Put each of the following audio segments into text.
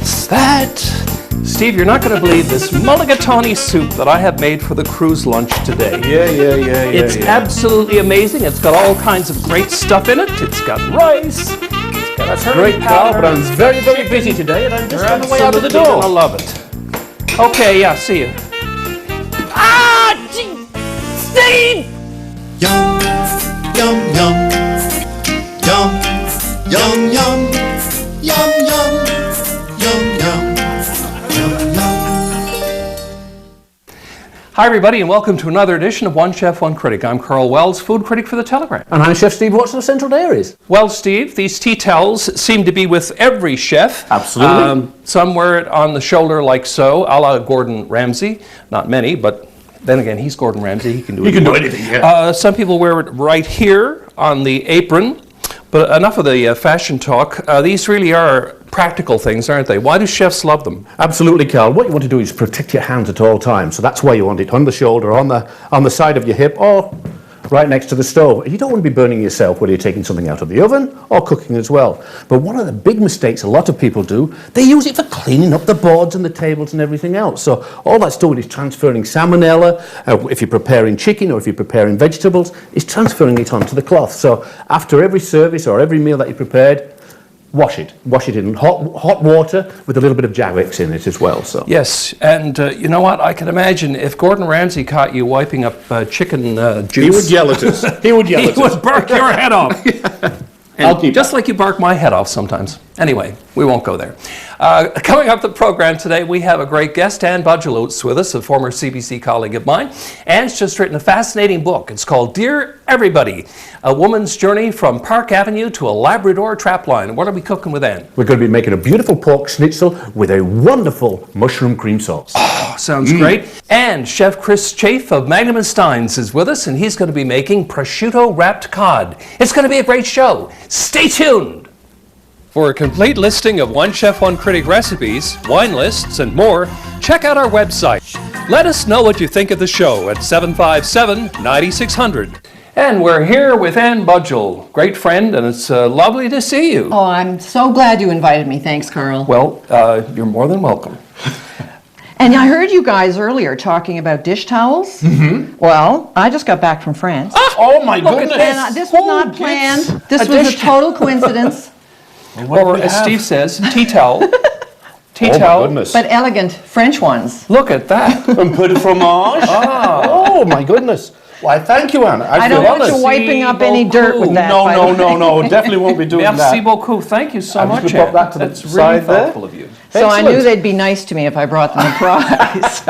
What's that? Steve, you're not going to believe this mulligatawny soup that I have made for the cruise lunch today. It's absolutely amazing. It's got all kinds of great stuff in it. It's got rice. It's got That's great, Karl, but I'm very, very busy today, and I'm just on the way out of the door. You're gonna love it. Okay, yeah, see you. Ah, Steve! Yum, yum, yum, yum, yum, yum, yum, yum, yum, yum, yum, yum. Hi, everybody, and welcome to another edition of One Chef One Critic. I'm Karl Wells, food critic for The Telegram. And I'm Chef Steve Watson of Central Dairies. Well, Steve, these tea towels seem to be with every chef. Absolutely. Some wear it on the shoulder like so, a la Gordon Ramsay. Not many, but then again, he's Gordon Ramsay. He can do anything, yeah. Some people wear it right here on the apron. But enough of the fashion talk. These really are practical things, aren't they? Why do chefs love them? Absolutely, Karl. What you want to do is protect your hands at all times. So that's why you want it on the shoulder, on the side of your hip, or right next to the stove. You don't want to be burning yourself whether you're taking something out of the oven or cooking as well. But one of the big mistakes a lot of people do, they use it for cleaning up the boards and the tables and everything else. So all that's doing is transferring salmonella, if you're preparing chicken or if you're preparing vegetables, is transferring it onto the cloth. So after every service or every meal that you prepared, wash it. Wash it in hot water with a little bit of Javex in it as well. So yes, and you know what? I can imagine if Gordon Ramsay caught you wiping up chicken juice. he would yell at us. He would yell at us. He would bark your head off. I'll keep just like you bark my head off sometimes. Anyway, we won't go there. Coming up the program today, we have a great guest, Ann Budgell, with us, a former CBC colleague of mine. Ann's just written a fascinating book. It's called Dear Everybody, a woman's journey from Park Avenue to a Labrador trapline. What are we cooking with Ann? We're going to be making a beautiful pork schnitzel with a wonderful mushroom cream sauce. Oh, sounds great. And Chef Chafe of Magnum and Steins is with us, and he's going to be making prosciutto wrapped cod. It's going to be a great show. Stay tuned. For a complete listing of One Chef One Critic recipes, wine lists, and more, check out our website. Let us know what you think of the show at 757-9600. And we're here with Ann Budgell, great friend, and it's lovely to see you. Oh, I'm so glad you invited me. Thanks, Karl. Well, you're more than welcome. And I heard you guys earlier talking about dish towels. Mm-hmm. Well, I just got back from France. Oh my goodness! And this was not planned. This was a total coincidence. Or, as Steve says, tea towel. Tea Oh towel. my goodness. But elegant French ones. Look at that. Un peu de fromage. Oh my goodness. Why, thank you, Anna. I don't want you wiping up any dirt with that. No, definitely won't be doing that. Merci beaucoup. Thank you so much, just pop that to the That's side really there. thoughtful of you. So I knew Excellent. they'd be nice to me if I brought them a prize.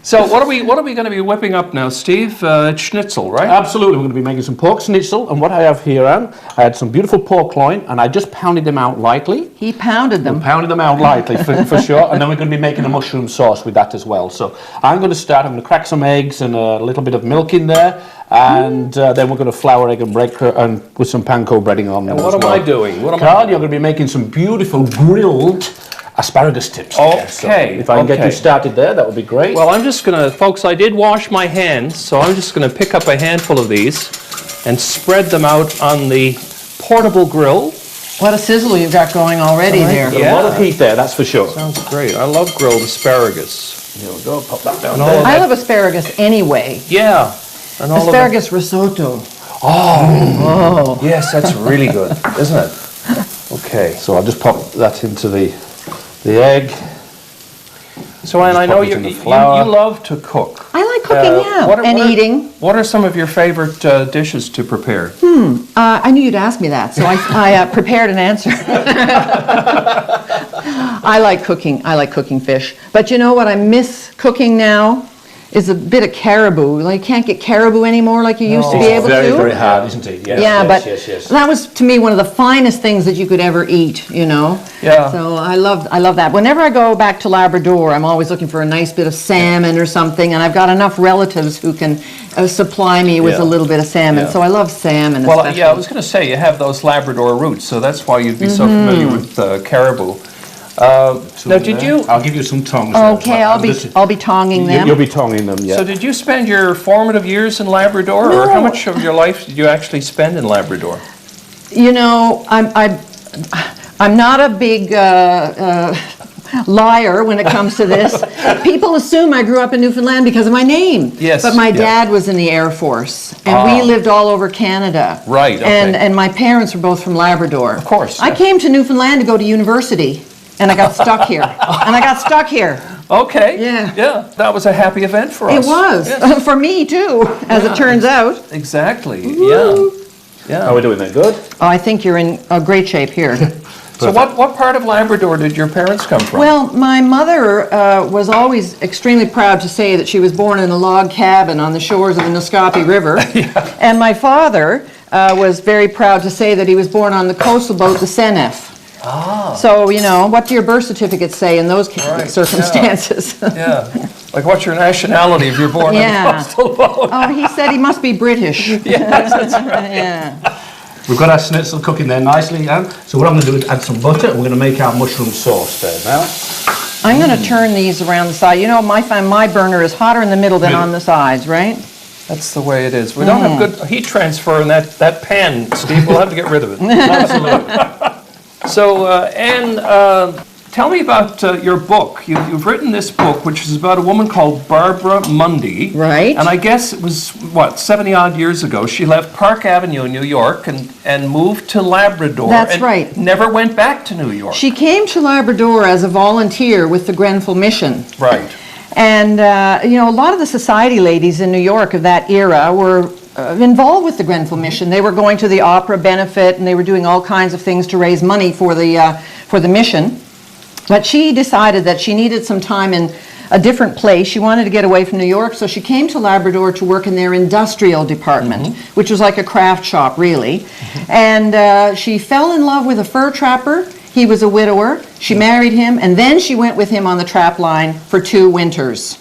So what are we going to be whipping up now, Steve? Schnitzel, right? Absolutely, we're going to be making some pork schnitzel, and what I have here, Anne, I had some beautiful pork loin, and I just pounded them out lightly. He pounded them. Pounded them out lightly, for sure, and then we're going to be making a mushroom sauce with that as well. So I'm going to start, I'm going to crack some eggs and a little bit of milk in there, and then we're going to flour, egg, and bread, and with some panko breading on them. And what am I doing? Karl, you're going to be making some beautiful grilled asparagus tips. Okay. So if I can get you started there, that would be great. Well, I'm just going to, folks, I did wash my hands, so I'm just going to pick up a handful of these and spread them out on the portable grill. What a sizzle you've got going already there. a lot of heat there, that's for sure. Sounds great. I love grilled asparagus. Here we go, pop that down And all there. of I love asparagus anyway. Yeah. And all Asparagus risotto. Oh, yes, that's really good, isn't it? Okay. So I'll just pop that into the egg. So, Ann, I know pop it you in the flour. love to cook. I like cooking, and eating. What are some of your favorite dishes to prepare? I knew you'd ask me that, so I prepared an answer. I like cooking. I like cooking fish. But you know what I miss cooking now? Is a bit of caribou. Like, you can't get caribou anymore like you used to be able to. Very, very hard, isn't it? Yes, yeah, yes, but yes. that was, to me, one of the finest things that you could ever eat, you know? Yeah. So I love that. Whenever I go back to Labrador, I'm always looking for a nice bit of salmon or something, and I've got enough relatives who can supply me with a little bit of salmon. Yeah. So I love salmon Well, especially. yeah, I was going to say, you have those Labrador roots, so that's why you'd be so familiar with caribou. Now, did you? I'll give you some tongs. Okay, I'll be tonging them. You'll be tonging them, yeah. So, did you spend your formative years in Labrador, or how much of your life did you actually spend in Labrador? You know, I'm not a big liar when it comes to this. People assume I grew up in Newfoundland because of my name. Yes, But my yeah. dad was in the Air Force, and we lived all over Canada. Right, okay. And my parents were both from Labrador. Of course, I yeah. came to Newfoundland to go to university, and I got stuck here. And I got stuck here. Okay. Yeah. Yeah, that was a happy event for It us. was, Yes, for me too, as it turns out. exactly, yeah. How are we doing there? Good? Oh, I think you're in a great shape here. So what part of Labrador did your parents come from? Well, my mother was always extremely proud to say that she was born in a log cabin on the shores of the Nisqually River. And my father was very proud to say that he was born on the coastal boat, the Senef. Ah. So, you know, what do your birth certificates say in those Right, circumstances? Yeah, like what's your nationality if you're born Yeah. on a coastal boat? Oh, he said he must be British. Yes, that's right. Yeah. We've got our schnitzel cooking there nicely, Anne. So what I'm going to do is add some butter, and we're going to make our mushroom sauce there now. I'm going to turn these around the side. You know, my burner is hotter in the middle than on the sides, right? That's the way it is. We don't have good heat transfer in that pan, Steve. We'll have to get rid of it. Absolutely. So, Anne, tell me about your book. You've written this book, which is about a woman called Barbara Mundy. Right. And I guess it was, 70-odd years ago, she left Park Avenue in New York and moved to Labrador. That's and right. Never went back to New York. She came to Labrador as a volunteer with the Grenfell Mission. Right. And, you know, a lot of the society ladies in New York of that era were involved with the Grenfell Mission. They were going to the opera benefit, and they were doing all kinds of things to raise money for the mission. But she decided that she needed some time in a different place. She wanted to get away from New York, so she came to Labrador to work in their industrial department, which was like a craft shop, really. And she fell in love with a fur trapper. He was a widower. She married him, and then she went with him on the trap line for 2 winters.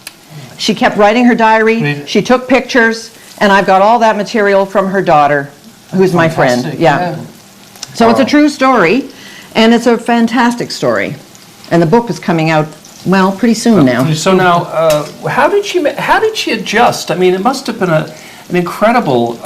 She kept writing her diary. She took pictures, and I've got all that material from her daughter, who's my friend. Fantastic, Yeah. So it's a true story, and it's a fantastic story. And the book is coming out, well, pretty soon now. So now, how did she adjust? I mean, it must have been an incredible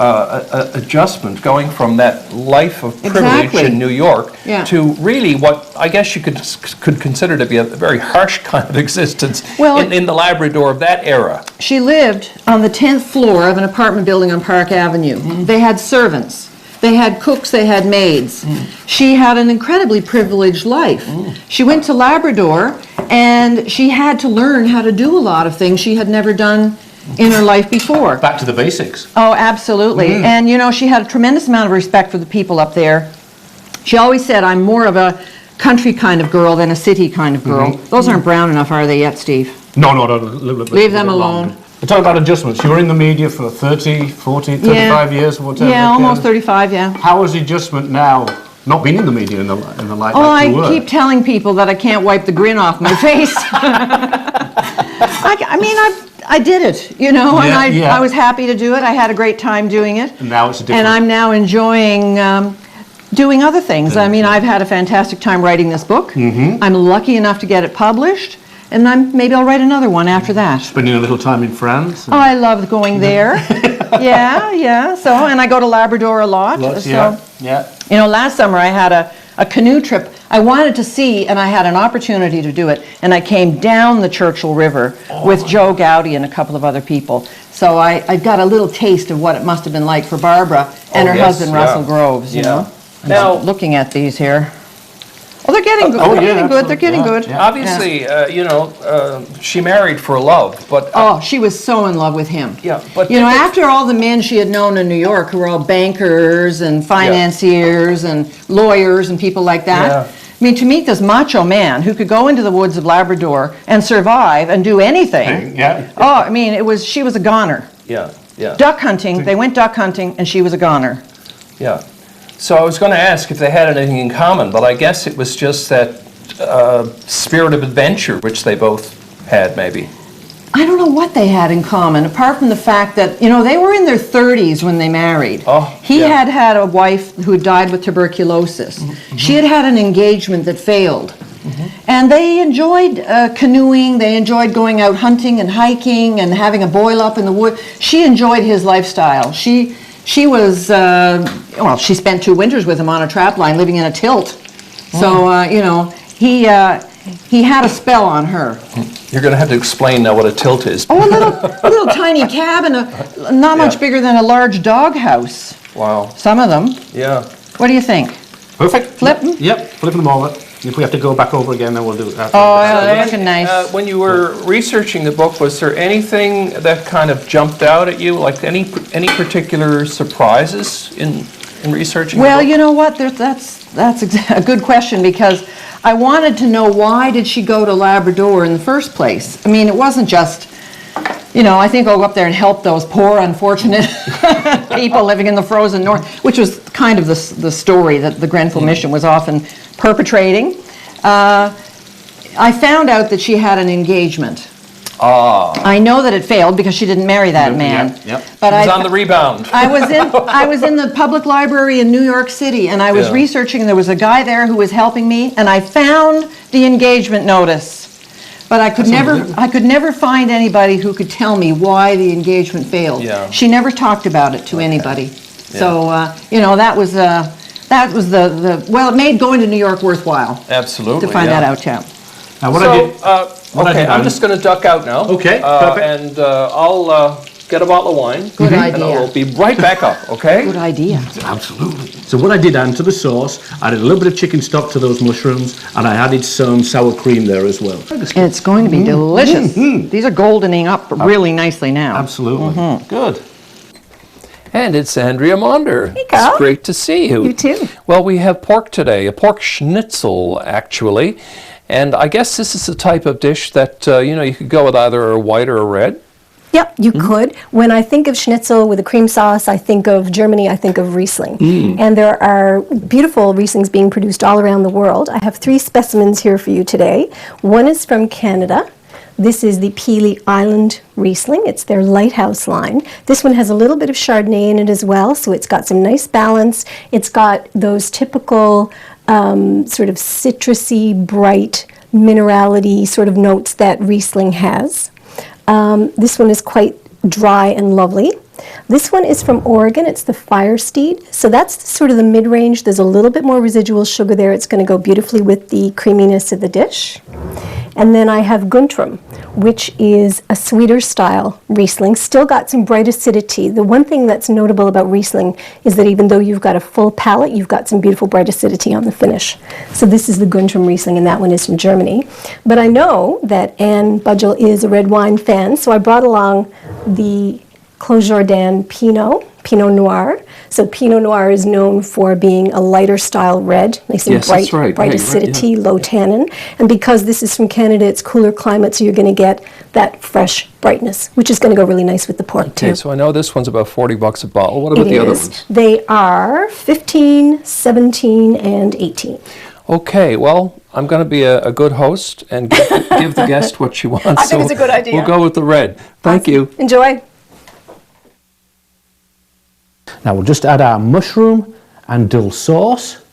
adjustment going from that life of privilege Exactly. in New York Yeah. to really what I guess you could consider to be a very harsh kind of existence Well, in the Labrador of that era. She lived on the 10th floor of an apartment building on Park Avenue. They had servants. They had cooks, they had maids. She had an incredibly privileged life. She went to Labrador, and she had to learn how to do a lot of things she had never done in her life before. Back to the basics. Oh, absolutely. And, you know, she had a tremendous amount of respect for the people up there. She always said, I'm more of a country kind of girl than a city kind of girl. Those aren't brown enough, are they yet, Steve? No. Leave them alone. We're talking about adjustments. You were in the media for 30, 40, 35 years, whatever. Yeah, almost 35, yeah. How is the adjustment now, not being in the media in the light Oh, like I you were? keep telling people that I can't wipe the grin off my face. I mean, I did it, you know, and Yeah. I was happy to do it. I had a great time doing it. And now it's a different... And I'm now enjoying doing other things. I mean, I've had a fantastic time writing this book. I'm lucky enough to get it published, and maybe I'll write another one after that. Spending a little time in France. Oh, I love going there. Yeah. So, and I go to Labrador a lot. So, yeah. you know, last summer I had a canoe trip. I wanted to see, and I had an opportunity to do it, and I came down the Churchill River with Joe Gowdy and a couple of other people. So I got a little taste of what it must have been like for Barbara and her yes, husband, yeah. Russell Groves, you Yeah. know. Now- I'm looking at these here. Oh, they're getting good. They're getting good. They're getting good. Yeah. Obviously, you know, she married for love, but Oh, she was so in love with him. Yeah, but you know, did they- after all the men she had known in New York, who were all bankers and financiers and lawyers and people like that. Yeah. I mean, to meet this macho man who could go into the woods of Labrador and survive and do anything. Yeah. Oh, I mean, she was a goner. yeah. Duck hunting. They went duck hunting, and she was a goner. Yeah. So I was going to ask if they had anything in common, but I guess it was just that spirit of adventure which they both had, maybe. I don't know what they had in common, apart from the fact that, you know, they were in their 30s when they married. Oh, He yeah. had had a wife who died with tuberculosis. She had had an engagement that failed. And they enjoyed canoeing, they enjoyed going out hunting and hiking and having a boil up in the wood. She enjoyed his lifestyle. She was, well, she spent 2 winters with him on a trap line, living in a tilt. So, you know, he had a spell on her. You're going to have to explain now what a tilt is. Oh, a little tiny cabin, not much bigger than a large doghouse. Wow. Some of them. Yeah. What do you think? Perfect. Flip them? Yep, flipping them over. If we have to go back over again, then we'll do it. Oh, yeah, they're looking nice. When you were researching the book, was there anything that kind of jumped out at you, like any particular surprises in researching Well, the book? you know what? That's a good question, because I wanted to know, why did she go to Labrador in the first place? I mean, it wasn't just, you know, I think I'll go up there and help those poor, unfortunate people living in the frozen north, which was kind of the story that the Grenfell Mission was often perpetrating. I found out that she had an engagement. I know that it failed because she didn't marry that man. Yep. But It was on the rebound. I was in the public library in New York City, and I was researching. There was a guy there who was helping me, and I found the engagement notice. But I could never find anybody who could tell me why the engagement failed. Yeah. She never talked about it to anybody. So you know, that was the well, it made going to New York worthwhile. Absolutely. To find that out, yeah. Now, what So, I did... okay, I'm just going to duck out now. Okay, perfect. And I'll get a bottle of wine. Good And idea. I'll be right back up, okay? Good idea. Absolutely. So what I did, Anne, to the sauce, I added a little bit of chicken stock to those mushrooms, and I added some sour cream there as well. It's going to be delicious. These are goldening up really nicely now. Absolutely. Good. And it's Andrea Maunder. Hey, Karl. It's great to see you. You too. Well, we have pork today, a pork schnitzel, actually. And I guess this is the type of dish that, you know, you could go with either a white or a red. Yep, you could. When I think of schnitzel with a cream sauce, I think of Germany, I think of Riesling. And there are beautiful Rieslings being produced all around the world. I have 3 specimens here for you today. One is from Canada. This is the Peely Island Riesling. It's their Lighthouse line. This one has a little bit of Chardonnay in it as well, so it's got some nice balance. It's got those typical sort of citrusy, bright, minerality sort of notes that Riesling has. This one is quite dry and lovely. This one is from Oregon. It's the Firesteed. So that's sort of the mid-range. There's a little bit more residual sugar there. It's going to go beautifully with the creaminess of the dish. And then I have Guntram, which is a sweeter style Riesling. Still got some bright acidity. The one thing that's notable about Riesling is that even though you've got a full palate, you've got some beautiful bright acidity on the finish. So this is the Guntram Riesling, and that one is from Germany. But I know that Anne Budgell is a red wine fan, so I brought along the Clos Jordan Pinot Noir. So Pinot Noir is known for being a lighter style red, nice and Yes, that's right. bright Yeah, you're right, acidity, low tannin. And because this is from Canada, it's cooler climate, so you're going to get that fresh brightness, which is going to go really nice with the pork Okay, too. so I know this one's about $40 a bottle. What about the other ones? They are 15, 17, and 18. Okay, well, I'm going to be a good host and give the guest what she wants. I think it's a good idea. We'll go with the red. Thank you. Enjoy. Now we'll just add our mushroom and dill sauce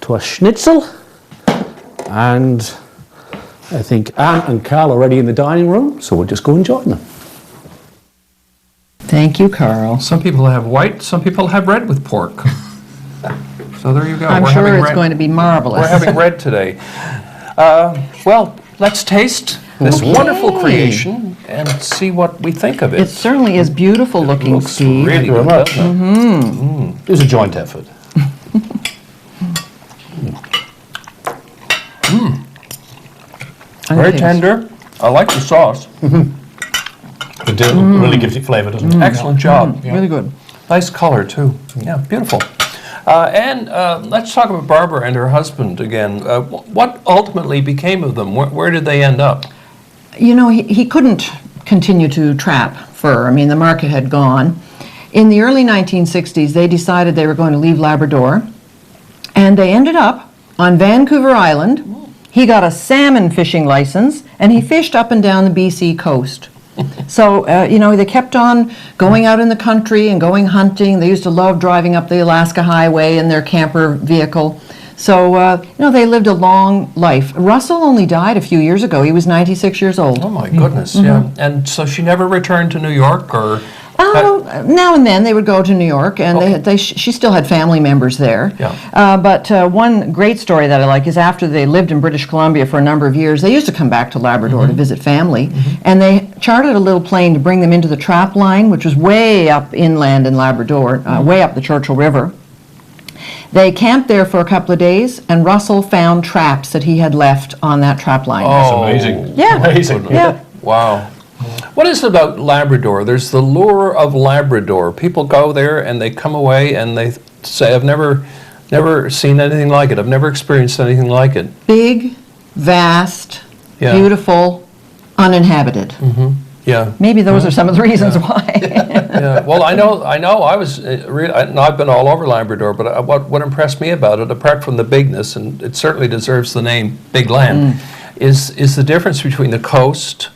to our schnitzel. And I think Anne and Karl are ready in the dining room, so we'll just go and join them. Thank you, Karl. Some people have white, some people have red with pork. So there you go. I'm We're sure having it's red. going to be marvelous. We're having red today. Well, let's taste this wonderful creation and see what we think of it. It certainly is beautiful looking, Looks Steve. really good, doesn't it? It was a joint effort. Very tender. I like the sauce. The dill really gives it flavour, doesn't it? Excellent job. Really good. Nice color, too. Yeah, beautiful. And let's talk about Barbara and her husband again. What ultimately became of them? Where did they end up? You know, he couldn't continue to trap fur. I mean, the market had gone. In the early 1960s, they decided they were going to leave Labrador, and they ended up on Vancouver Island. He got a salmon fishing license, and he fished up and down the BC coast. So, you know, they kept on going out in the country and going hunting. They used to love driving up the Alaska Highway in their camper vehicle. So, you know, they lived a long life. Russell only died a few years ago. He was 96 years old. Oh, my goodness, yeah. And so she never returned to New York or Now and then they would go to New York, and she still had family members there. Yeah. But one great story that I like is after they lived in British Columbia for a number of years, they used to come back to Labrador to visit family, and they chartered a little plane to bring them into the trap line, which was way up inland in Labrador, way up the Churchill River. They camped there for a couple of days, and Russell found traps that he had left on that trap line. Oh, amazing. Yeah. Amazing. Yeah. Wow. What is it about Labrador? There's the lure of Labrador. People go there and they come away and they say, I've never seen anything like it. I've never experienced anything like it. Big, vast, Yeah. beautiful, uninhabited. Yeah. Maybe those are some of the reasons why. Yeah. Well, I know. I was I've been all over Labrador, but what impressed me about it, apart from the bigness, and it certainly deserves the name Big Land, is the difference between the coast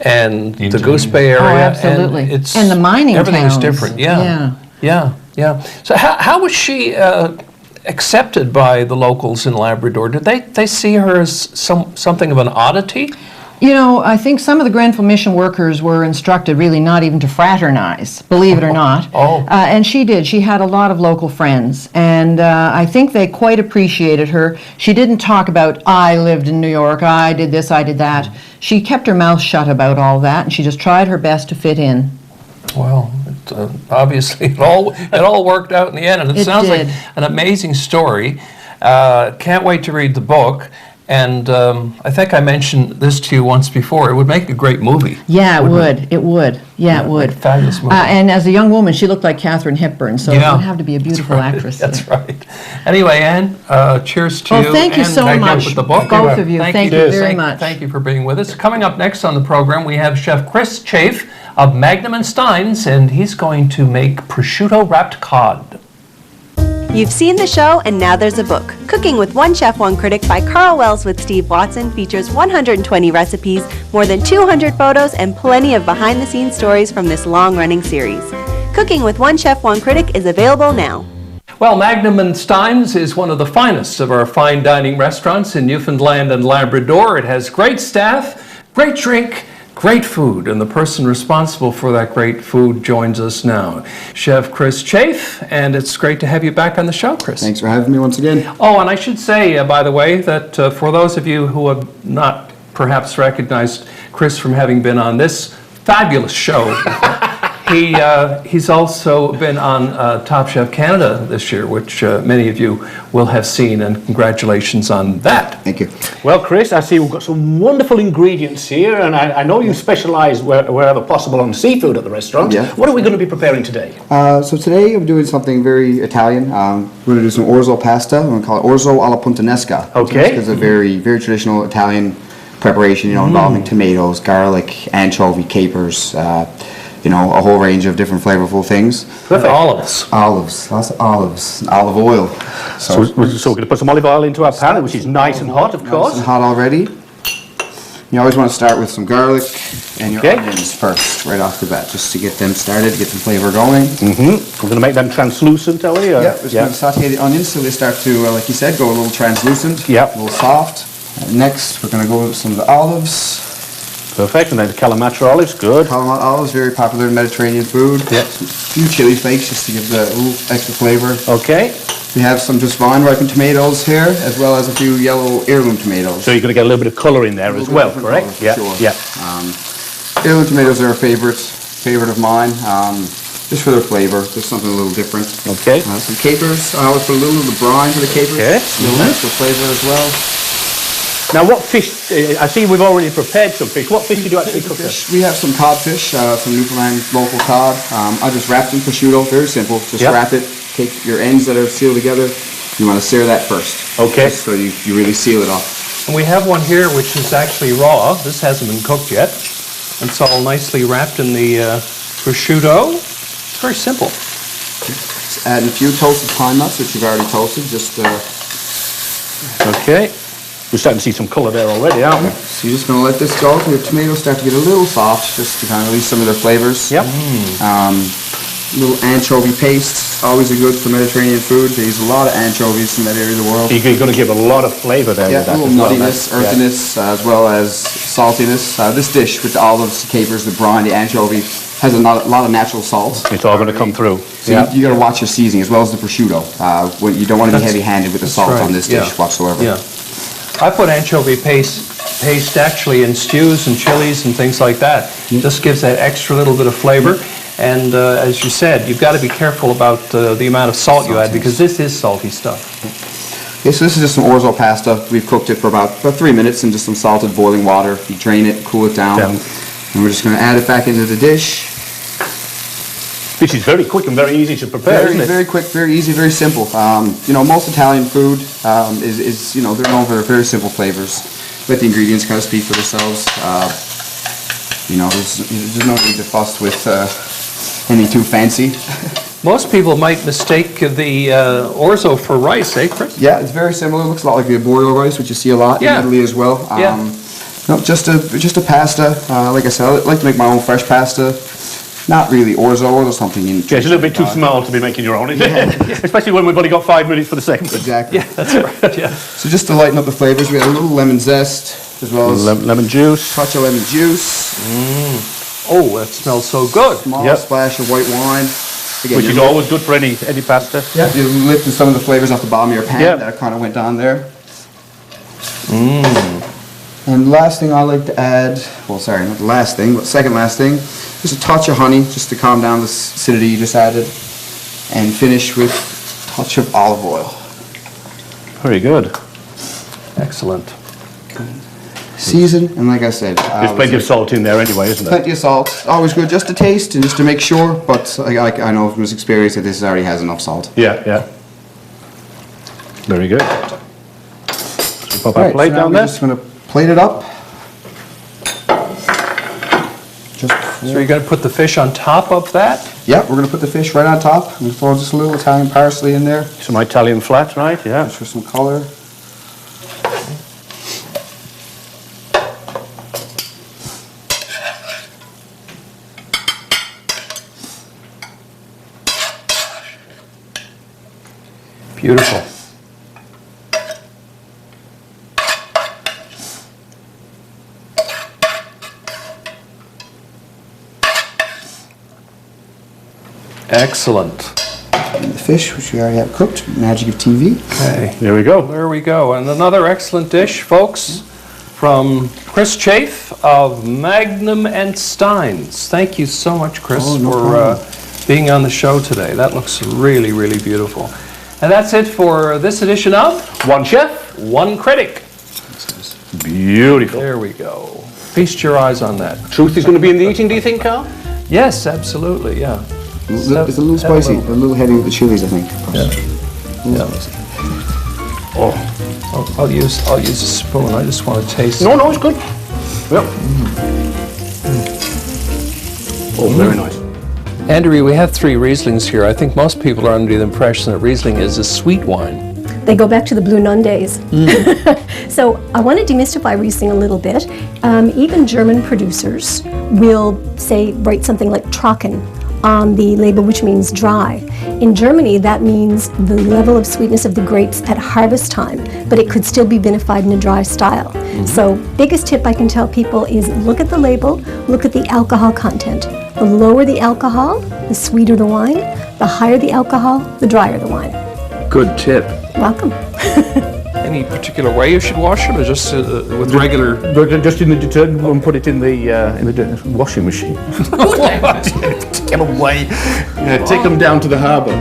and the Goose Bay area. Oh, absolutely. And the mining everything's towns. different. Yeah. So how was she accepted by the locals in Labrador? Did they see her as something of an oddity? You know, I think some of the Grenfell Mission workers were instructed really not even to fraternize, believe it or not. And she did. She had a lot of local friends, and I think they quite appreciated her. She didn't talk about, I lived in New York, I did this, I did that. She kept her mouth shut about all that, and she just tried her best to fit in. Well, obviously it all worked out in the end, and it sounds did. like an amazing story. Can't wait to read the book. And I think I mentioned this to you once before. It would make a great movie. Yeah, it would. It would. Yeah, it would. Fabulous movie. And as a young woman, she looked like Katharine Hepburn, so it would have to be a beautiful actress. That's right. Anyway, Anne, cheers to you. Well, thank you and so good luck much, with the book. both of you. Thank you very much. Thank you for being with us. Coming up next on the program, we have Chef Chafe of Magnum and Steins, and he's going to make prosciutto-wrapped cod. You've seen the show, and now there's a book. Cooking with One Chef One Critic by Karl Wells with Steve Watson features 120 recipes, more than 200 photos, and plenty of behind-the-scenes stories from this long-running series. Cooking with One Chef One Critic is available now. Well, Magnum and Steins is one of the finest of our fine dining restaurants in Newfoundland and Labrador. It has great staff, great drink, great food, and the person responsible for that great food joins us now, Chef Chafe, and it's great to have you back on the show, Chris. Thanks for having me once again. Oh, and I should say, by the way, that for those of you who have not perhaps recognized Chris from having been on this fabulous show, he's also been on Top Chef Canada this year, which many of you will have seen, and congratulations on that. Thank you. Well, Chris, I see we've got some wonderful ingredients here, and I know you specialise wherever possible on seafood at the restaurant. Yeah. What are we going to be preparing today? So today I'm doing something very Italian. We're going to do some orzo pasta. I'm going to call it orzo alla puttanesca. Okay. It's a very, very traditional Italian preparation, involving tomatoes, garlic, anchovy, capers, a whole range of different flavorful things. Perfect. Olives. Olives, lots of olives, olive oil. So we're going to put some olive oil into our pan, which is nice and hot, of Nice course. and hot already. You always want to start with some garlic and your onions first, right off the bat, just to get them started, get the flavor going. We're going to make them translucent, are we? Yeah, we're just going to saute the onions so they start to, like you said, go a little translucent, Yep. a little soft. Next, we're going to go with some of the olives. Perfect, and then the Kalamata olives, good. Kalamata olives, very popular in Mediterranean food. Yep. A few chili flakes just to give the little extra flavor. Okay, We have some just vine-ripened tomatoes here, as well as a few yellow heirloom tomatoes. so you're going to get a little bit of colour in there as well, correct? Color, sure. Yeah. Heirloom tomatoes are a favorite of mine, just for their flavor, just something a little different. Okay. Some capers. I always put a little of the brine for the capers. Okay. A little extra flavor as well. Now, what fish? I see we've already prepared some fish. What fish did you actually cook? We have some codfish, some Newfoundland local cod. I just wrapped in prosciutto, very simple. Just Yep. wrap it, take your ends that are sealed together. You want to sear that first. Okay. Just so you really seal it off. And we have one here which is actually raw. This hasn't been cooked yet. It's all nicely wrapped in the prosciutto. It's very simple. Just adding a few toasted pine nuts that you've already toasted. Just Okay. We're starting to see some colour there already, aren't we? so you're just going to let this go till your tomatoes start to get a little soft, just to kind of release some of their flavors. Yep. Little anchovy paste, always a good for Mediterranean food. They use a lot of anchovies in that area of the world. You're going to give a lot of flavour there Yeah, with that. a little as well, nuttiness, that's- earthiness, as well as saltiness. This dish with the olives, the capers, the brine, the anchovy, has a lot of natural salt. It's all going to come through. So you got to watch your seasoning as well as the prosciutto. When you don't want to be heavy-handed with the salt right, on this dish whatsoever. Yeah. I put anchovy paste actually in stews and chilies and things like that. Just gives that extra little bit of flavor. And as you said, you've got to be careful about the amount of salt you add because this is salty stuff. Okay, so this is just some orzo pasta. We've cooked it for about 3 minutes in just some salted boiling water. You drain it, cool it down, and we're just going to add it back into the dish. This is very quick and very easy to prepare, isn't it? Very quick, very easy, very simple. You know, most Italian food is you know, they're known for very simple flavors. Let the ingredients kind of speak for themselves. You know, there's no need to fuss with anything too fancy. Most people might mistake the orzo for rice, eh, Chris? Yeah, it's very similar. It looks a lot like the arborio rice, which you see a lot in Italy as well. No, just a pasta. Like I said, I like to make my own fresh pasta. Not really orzo or something. Yeah, it's a little bit too small to be making your own, isn't it? Especially when we've only got 5 minutes for the second. Exactly. Yeah, that's right. Yeah. So just to lighten up the flavors, we got a little lemon zest as well as lemon juice. touch of lemon juice. Oh, that smells so good. Small splash of white wine. Again, Which is always good for any pasta. Yeah, you're lifting some of the flavors off the bottom of your pan that kind of went down there. And the last thing I like to add, well, sorry, not the last thing, but second last thing, just a touch of honey, just to calm down the acidity you just added. And finish with a touch of olive oil. Very good. Excellent. Season, and like I said, There's plenty of salt in there anyway, isn't there? plenty of salt. Always good just to taste and just to make sure, but I know from this experience that this already has enough salt. Yeah. Very good. So pop our Right, plate so now down we're there. just going to plate it up. So you're going to put the fish on top of that? Yeah, we're going to put the fish right on top. And throw just a little Italian parsley in there, Some Italian flat, right? Yeah. just for some color. Beautiful. Excellent. And the fish, which we already have cooked, magic of TV. Okay. There we go. There we go. And another excellent dish, folks, from Chris Chafe of Magnum and Steins. Thank you so much, Chris, for being on the show today. That looks really, really beautiful. And that's it for this edition of One Chef, One Critic. beautiful. There we go. Feast your eyes on that. Truth is going to be in the eating, do you think, Karl? Yes, absolutely, yeah. It's a little spicy, a little heavy with the chilies, I think. I'll use a spoon. I just want to taste. No, it's good. Yep. Oh, very nice. Andrea, we have 3 Rieslings here. I think most people are under the impression that Riesling is a sweet wine. They go back to the Blue Nun days. So I want to demystify Riesling a little bit. Even German producers will write something like Trocken on the label, which means dry. In Germany, that means the level of sweetness of the grapes at harvest time, but it could still be vinified in a dry style. So biggest tip I can tell people is look at the label, look at the alcohol content. The lower the alcohol, the sweeter the wine. The higher the alcohol, the drier the wine. Good tip. Welcome. Any particular way you should wash it, or just with regular? Just in the detergent and put it in the washing machine. Get away. Take them down to the harbour.